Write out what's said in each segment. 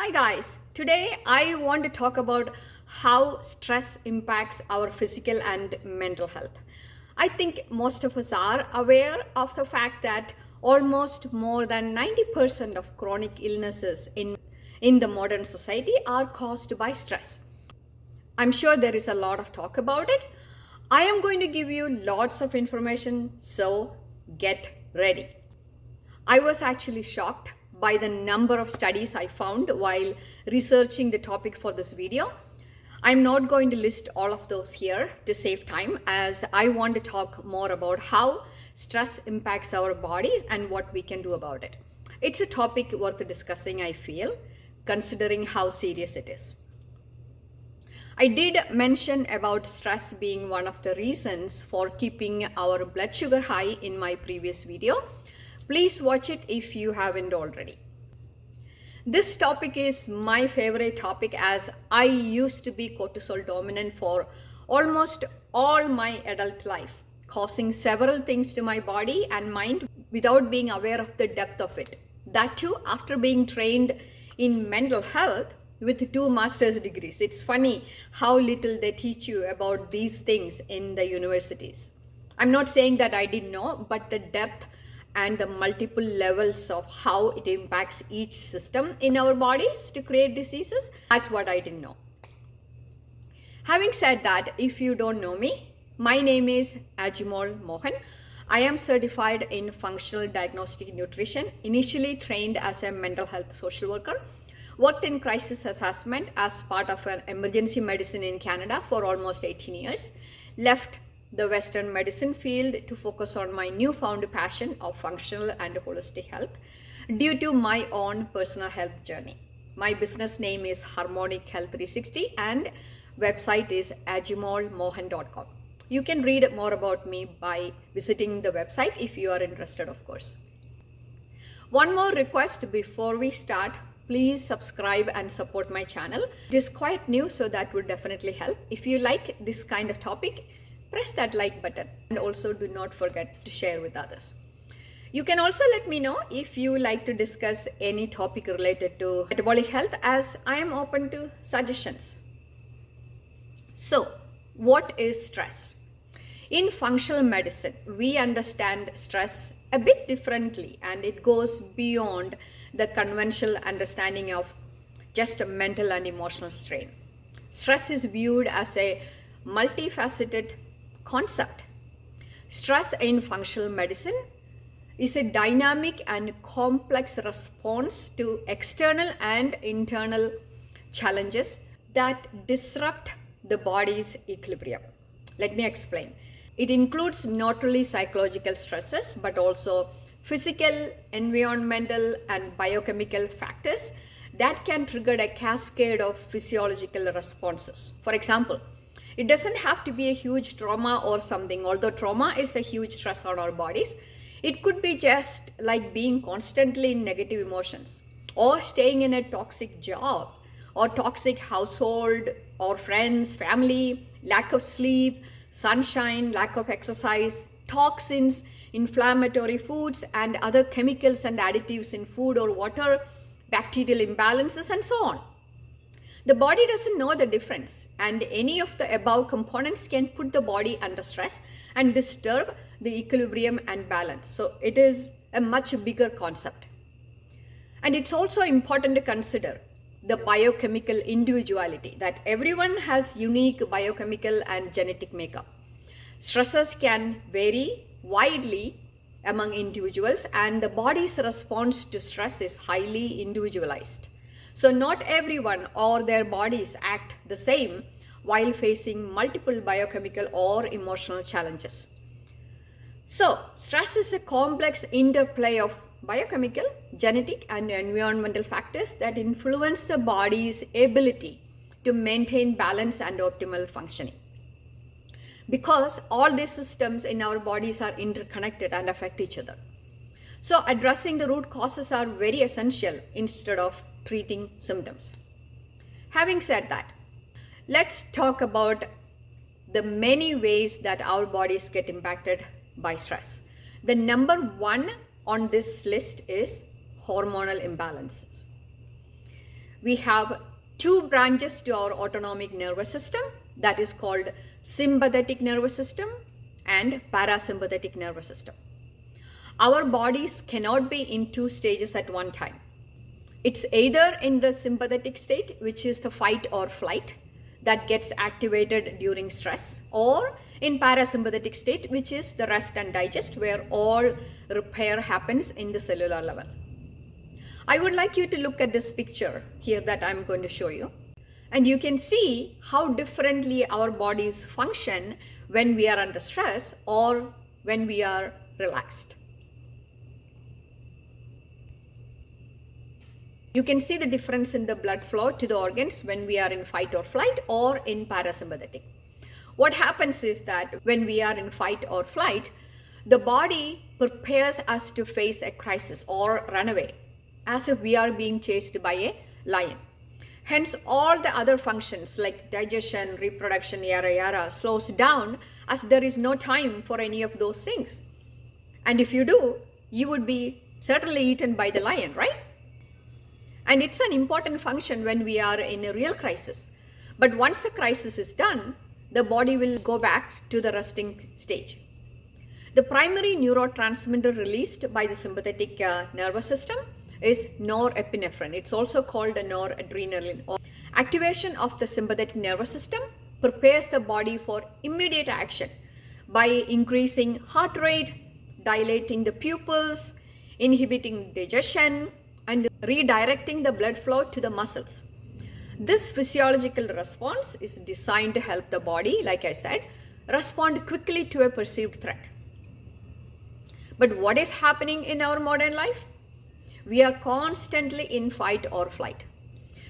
Hi guys, today I want to talk about how stress impacts our physical and mental health. I think most of us are aware of the fact that almost more than 90% of chronic illnesses in the modern society are caused by stress. I'm sure there is a lot of talk about it. I am going to give you lots of information, so get ready. I was actually shocked by the number of studies I found while researching the topic for this video. I'm not going to list all of those here to save time, as I want to talk more about how stress impacts our bodies and what we can do about it. It's a topic worth discussing, I feel, considering how serious it is. I did mention about stress being one of the reasons for keeping our blood sugar high in my previous video. Please watch it if you haven't already. This topic is my favorite topic, as I used to be cortisol dominant for almost all my adult life, causing several things to my body and mind without being aware of the depth of it. That too after being trained in mental health with 2 master's degrees. It's funny how little they teach you about these things in the universities. I'm not saying that I didn't know, but the depth and the multiple levels of how it impacts each system in our bodies to create diseases, that's what I didn't know. Having said that, if you don't know me, my name is Ajimol Mohan. I am certified in functional diagnostic nutrition, initially trained as a mental health social worker, worked in crisis assessment as part of an emergency medicine in Canada for almost 18 years, left the Western medicine field to focus on my newfound passion of functional and holistic health due to my own personal health journey. My business name is Harmonic Health 360 and website is ajimolmohan.com. You can read more about me by visiting the website if you are interested, of course. One more request before we start. Please subscribe and support my channel. It is quite new, so that would definitely help. If you like this kind of topic, press that like button, and also do not forget to share with others. You can also let me know if you like to discuss any topic related to metabolic health, as I am open to suggestions. So, what is stress? In functional medicine, we understand stress a bit differently, and it goes beyond the conventional understanding of just a mental and emotional strain. Stress is viewed as a multifaceted concept. Stress in functional medicine is a dynamic and complex response to external and internal challenges that disrupt the body's equilibrium. Let me explain. It includes not only psychological stresses but also physical, environmental, and biochemical factors that can trigger a cascade of physiological responses. For example, it doesn't have to be a huge trauma or something, although trauma is a huge stress on our bodies. It could be just like being constantly in negative emotions, or staying in a toxic job, or toxic household, or friends, family, lack of sleep, sunshine, lack of exercise, toxins, inflammatory foods, and other chemicals and additives in food or water, bacterial imbalances, and so on. The body doesn't know the difference, and any of the above components can put the body under stress and disturb the equilibrium and balance. So it is a much bigger concept. And it's also important to consider the biochemical individuality, that everyone has unique biochemical and genetic makeup. Stresses can vary widely among individuals, and the body's response to stress is highly individualized. So not everyone or their bodies act the same while facing multiple biochemical or emotional challenges. So stress is a complex interplay of biochemical, genetic, and environmental factors that influence the body's ability to maintain balance and optimal functioning. Because all these systems in our bodies are interconnected and affect each other. So addressing the root causes are very essential instead of treating symptoms. Having said that, let's talk about the many ways that our bodies get impacted by stress. The number one on this list is hormonal imbalances. we have two branches to our autonomic nervous system, that is called sympathetic nervous system and parasympathetic nervous system. Our bodies cannot be in two stages at one time. It's either in the sympathetic state, which is the fight or flight that gets activated during stress, or in parasympathetic state, which is the rest and digest, where all repair happens in the cellular level. I would like you to look at this picture here that I'm going to show you. And you can see how differently our bodies function when we are under stress or when we are relaxed. You can see the difference in the blood flow to the organs when we are in fight or flight or in parasympathetic. What happens is that when we are in fight or flight, the body prepares us to face a crisis or run away, as if we are being chased by a lion. Hence, all the other functions like digestion, reproduction, yada, slows down, as there is no time for any of those things. And if you do, you would be certainly eaten by the lion, right? And it's an important function when we are in a real crisis. But once the crisis is done, the body will go back to the resting stage. The primary neurotransmitter released by the sympathetic nervous system is norepinephrine. It's also called a noradrenaline. Activation of the sympathetic nervous system prepares the body for immediate action by increasing heart rate, dilating the pupils, inhibiting digestion, and redirecting the blood flow to the muscles. This physiological response is designed to help the body, like I said, respond quickly to a perceived threat. But what is happening in our modern life? We are constantly in fight or flight.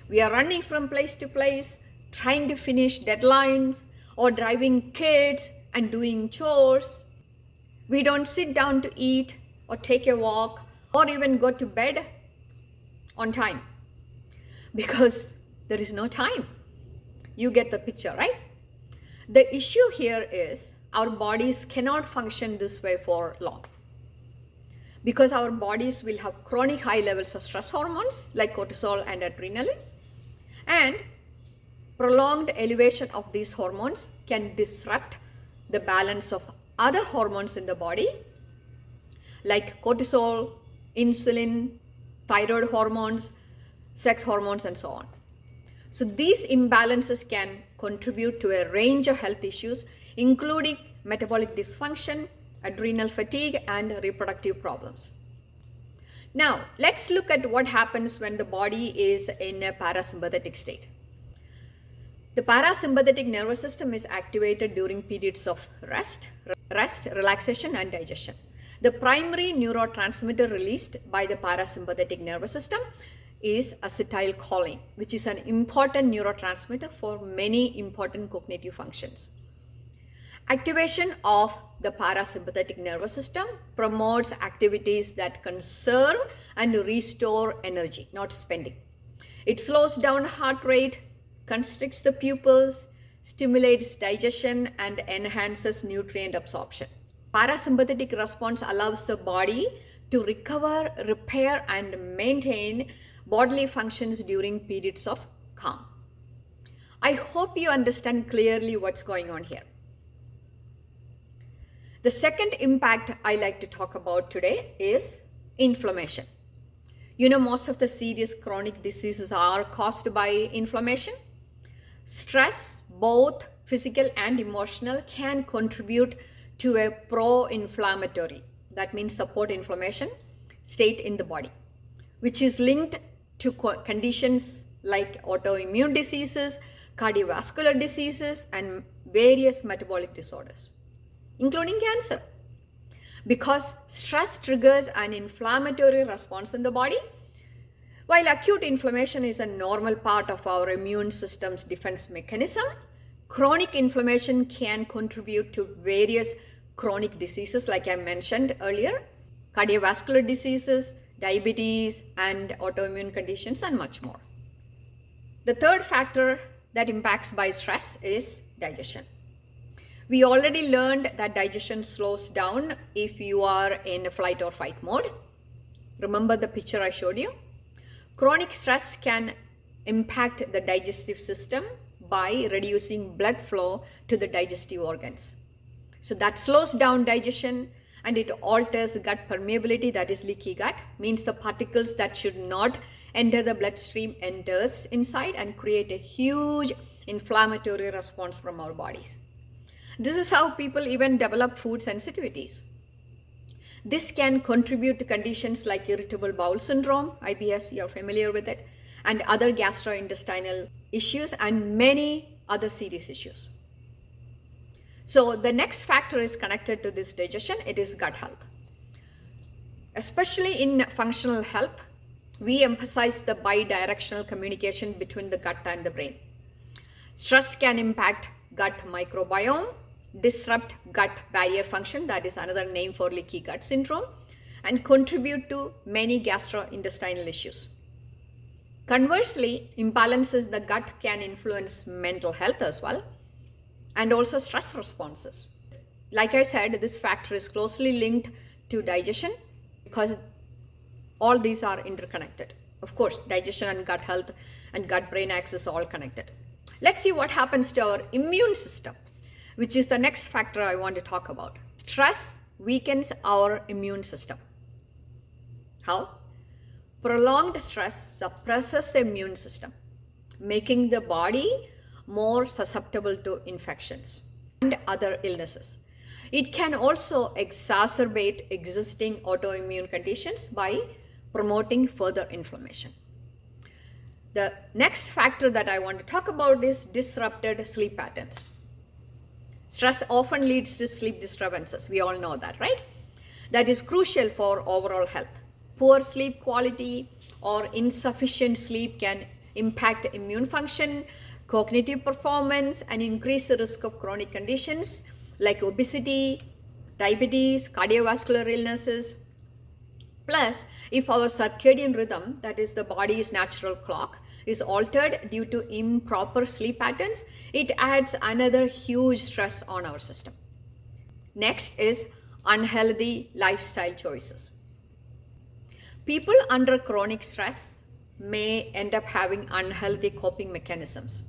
We are running from place to place, trying to finish deadlines, or driving kids and doing chores. We don't sit down to eat or take a walk or even go to bed on time because there is no time. You get the picture, right? The issue here is our bodies cannot function this way for long, because our bodies will have chronic high levels of stress hormones like cortisol and adrenaline, and prolonged elevation of these hormones can disrupt the balance of other hormones in the body like cortisol, insulin, thyroid hormones, sex hormones, and so on. So these imbalances can contribute to a range of health issues, including metabolic dysfunction, adrenal fatigue, and reproductive problems. Now, let's look at what happens when the body is in a parasympathetic state. The parasympathetic nervous system is activated during periods of rest, relaxation, and digestion. The primary neurotransmitter released by the parasympathetic nervous system is acetylcholine, which is an important neurotransmitter for many important cognitive functions. Activation of the parasympathetic nervous system promotes activities that conserve and restore energy, not spending. It slows down heart rate, constricts the pupils, stimulates digestion, and enhances nutrient absorption. Parasympathetic response allows the body to recover, repair, and maintain bodily functions during periods of calm. I hope you understand clearly what's going on here. The second impact I like to talk about today is inflammation. You know, most of the serious chronic diseases are caused by inflammation. Stress, both physical and emotional, can contribute to a pro-inflammatory, that means support inflammation, state in the body, which is linked to conditions like autoimmune diseases, cardiovascular diseases, and various metabolic disorders, including cancer. Because stress triggers an inflammatory response in the body, while acute inflammation is a normal part of our immune system's defense mechanism, chronic inflammation can contribute to various chronic diseases, like I mentioned earlier, cardiovascular diseases, diabetes, and autoimmune conditions, and much more. The third factor that impacts by stress is digestion. We already learned that digestion slows down if you are in flight or fight mode. Remember the picture I showed you? Chronic stress can impact the digestive system by reducing blood flow to the digestive organs. So that slows down digestion and it alters gut permeability, that is leaky gut, means the particles that should not enter the bloodstream enters inside and create a huge inflammatory response from our bodies. This is how people even develop food sensitivities. This can contribute to conditions like irritable bowel syndrome, IBS, you're familiar with it, and other gastrointestinal issues and many other serious issues. So the next factor is connected to this digestion, it is gut health. Especially in functional health, we emphasize the bidirectional communication between the gut and the brain. Stress can impact gut microbiome, disrupt gut barrier function, that is another name for leaky gut syndrome, and contribute to many gastrointestinal issues. Conversely, imbalances in the gut can influence mental health as well, and also stress responses. Like I said, this factor is closely linked to digestion because all these are interconnected. Of course, digestion and gut health and gut-brain axis are all connected. Let's see what happens to our immune system, which is the next factor I want to talk about. Stress weakens our immune system. How? Prolonged stress suppresses the immune system, making the body more susceptible to infections and other illnesses. It can also exacerbate existing autoimmune conditions by promoting further inflammation. The next factor that I want to talk about is disrupted sleep patterns. Stress often leads to sleep disturbances. We all know that, right? That is crucial for overall health. Poor sleep quality or insufficient sleep can impact immune function, cognitive performance, and increase the risk of chronic conditions like obesity, diabetes, cardiovascular illnesses. Plus, if our circadian rhythm, that is the body's natural clock, is altered due to improper sleep patterns, it adds another huge stress on our system. Next is unhealthy lifestyle choices. People under chronic stress may end up having unhealthy coping mechanisms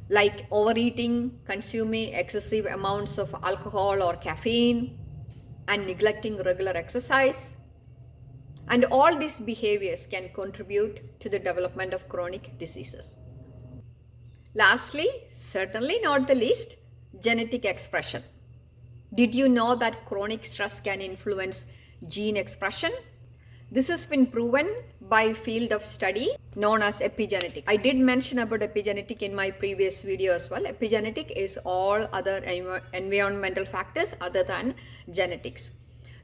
like overeating, consuming excessive amounts of alcohol or caffeine, and neglecting regular exercise. And all these behaviors can contribute to the development of chronic diseases. Lastly, certainly not the least, genetic expression. Did you know that chronic stress can influence gene expression? This has been proven by a field of study known as epigenetic. I did mention about epigenetic in my previous video as well. Epigenetic is all other environmental factors other than genetics.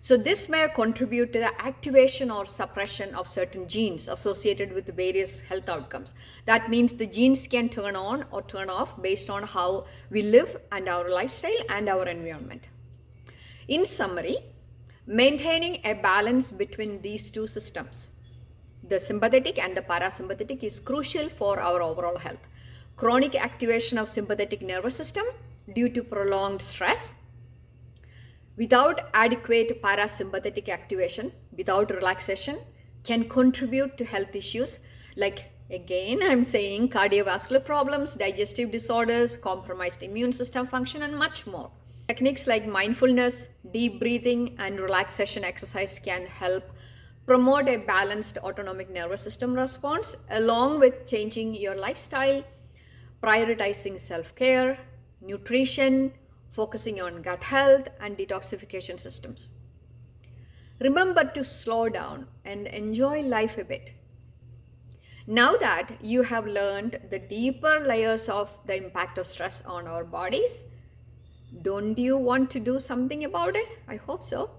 So this may contribute to the activation or suppression of certain genes associated with various health outcomes. That means the genes can turn on or turn off based on how we live and our lifestyle and our environment. In summary, maintaining a balance between these two systems, the sympathetic and the parasympathetic, is crucial for our overall health. Chronic activation of sympathetic nervous system due to prolonged stress without adequate parasympathetic activation, without relaxation, can contribute to health issues like, again, I'm saying cardiovascular problems, digestive disorders, compromised immune system function, and much more. Techniques like mindfulness, deep breathing, and relaxation exercise can help promote a balanced autonomic nervous system response, along with changing your lifestyle, prioritizing self-care, nutrition, focusing on gut health, and detoxification systems. Remember to slow down and enjoy life a bit. Now that you have learned the deeper layers of the impact of stress on our bodies, don't you want to do something about it? I hope so.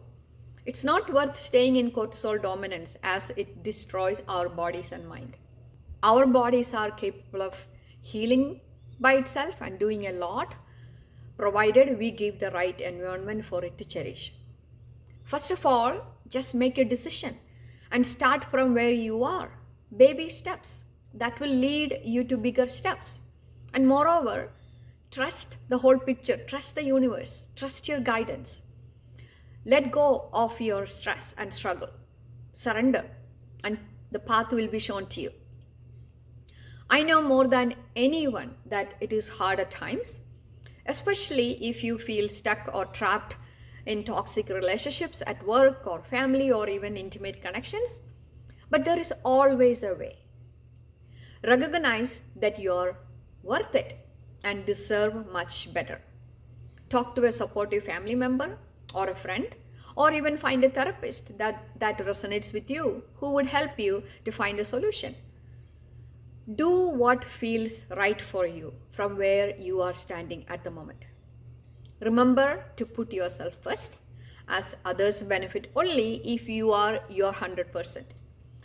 It's not worth staying in cortisol dominance as it destroys our bodies and mind. Our bodies are capable of healing by itself and doing a lot, provided we give the right environment for it to cherish. First of all, just make a decision and start from where you are. Baby steps that will lead you to bigger steps. And moreover, trust the whole picture, trust the universe, trust your guidance. Let go of your stress and struggle. Surrender, and the path will be shown to you. I know more than anyone that it is hard at times, especially if you feel stuck or trapped in toxic relationships at work or family or even intimate connections. But there is always a way. Recognize that you're worth it and deserve much better. Talk to a supportive family member or a friend, or even find a therapist that resonates with you who would help you to find a solution. Do what feels right for you from where you are standing at the moment. Remember to put yourself first, as others benefit only if you are your 100%.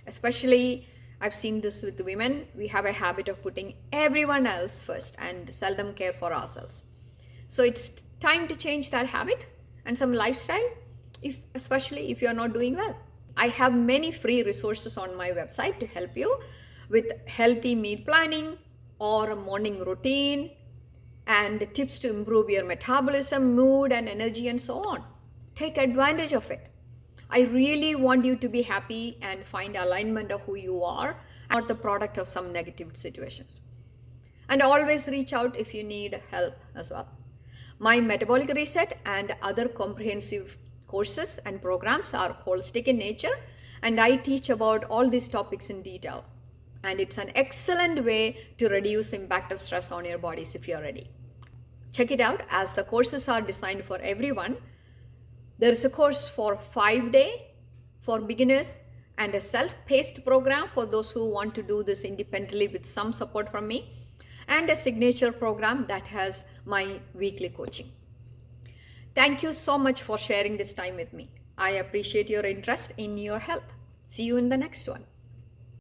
Especially, I've seen this with women, we have a habit of putting everyone else first and seldom care for ourselves. So it's time to change that habit and some lifestyle, especially if you're not doing well. I have many free resources on my website to help you with healthy meal planning or a morning routine and tips to improve your metabolism, mood, and energy, and so on. Take advantage of it. I really want you to be happy and find alignment of who you are, not the product of some negative situations. And always reach out if you need help as well. My metabolic reset and other comprehensive courses and programs are holistic in nature, and I teach about all these topics in detail. And it's an excellent way to reduce impact of stress on your bodies if you're ready. Check it out, as the courses are designed for everyone. There is a course for 5-day for beginners and a self-paced program for those who want to do this independently with some support from me, and a signature program that has my weekly coaching. Thank you so much for sharing this time with me. I appreciate your interest in your health. See you in the next one.